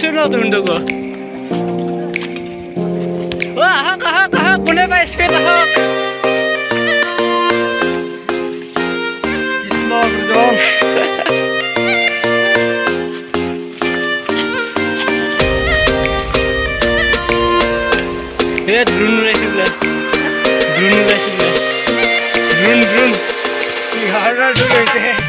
দিছো ন তুন্দুকো ও আহক আহক আহক কোনে পাই স্পীড আহক কৃষ্ণ দুজন এ ড্রোন উড়াইছিলে ড্রোন কি হারা ড্রোন হইছে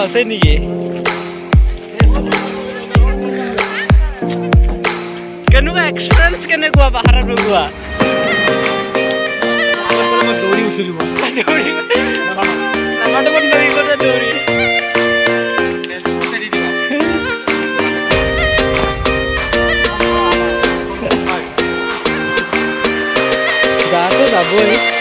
আছে নেকি কেনেকুৱা এক্সপিৰিয়েঞ্চ কেনেকুৱা পাহাৰত লগোৱা দৌৰি উঠিলোঁ দৌৰি গাটো যাবই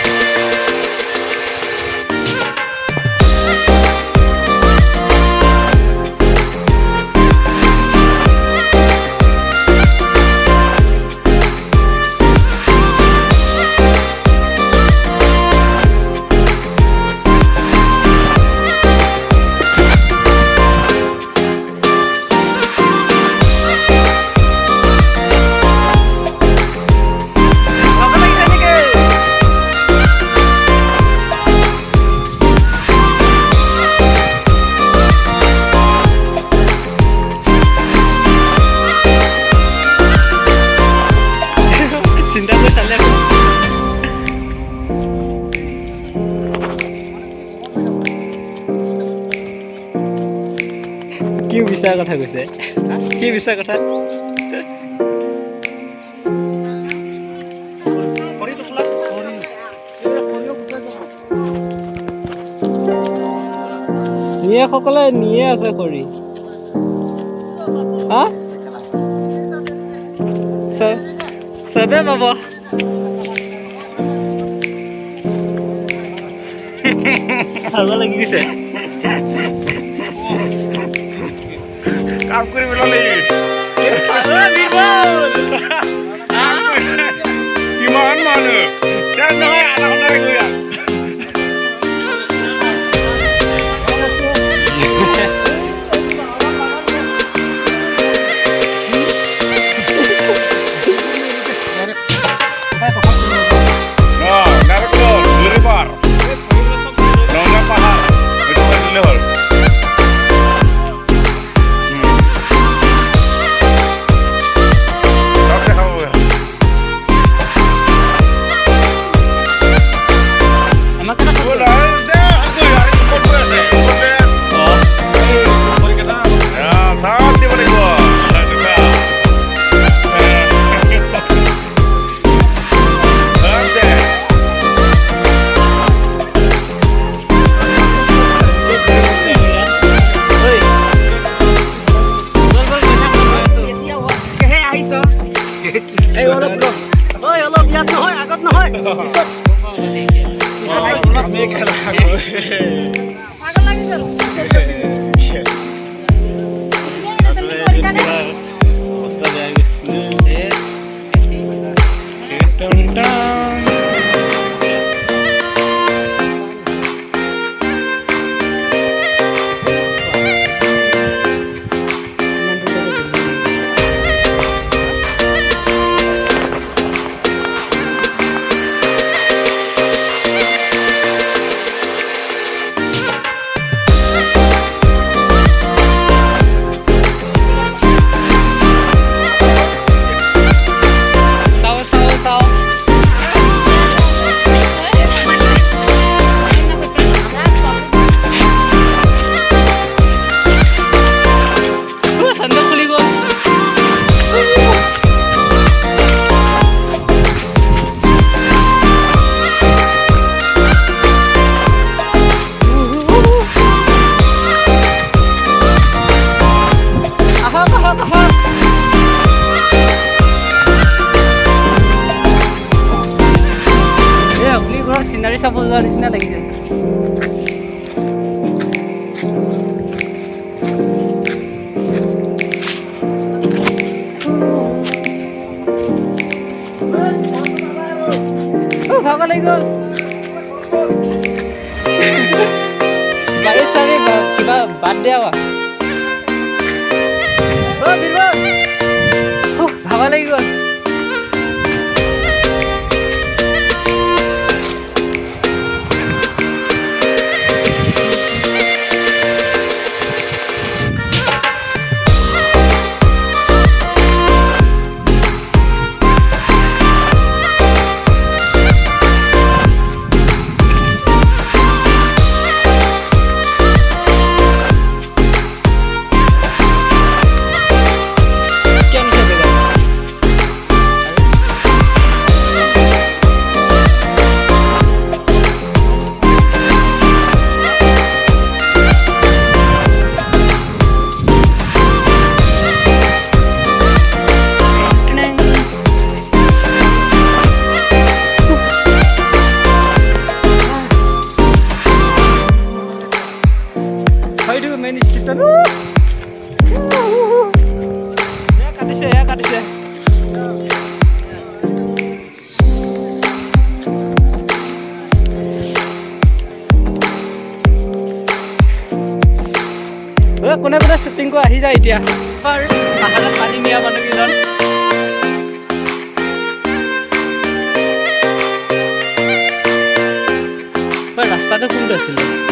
কি মিছা কথা কৈছে কি মিছা কথা নিয়ে সকলে নিয়ে আছে খৰি হা চবে পাব খাব লাগি গৈছে কাম কৰি পেলালে কিমান মানুহ নহয় আধা ঘণ্টাৰে গৈ অলপ ইয়াত নহয় আগত নহয় চাব যোৱাৰ নিচিনা লাগিছে। ভাগ লাগি গ'ল। গাড়ী চাড়ী কিবা বাদ দিয়া ভাগ লাগি গ'ল। মেইন ষ্টেচন কাটিছে কাটিছে। কোনে কোনে শ্বুটিং কৰি আহি যায় এতিয়া। পাহাৰত পানী নিয়া মানুহকেইজন ৰাস্তাটো কোনটো আছিলে?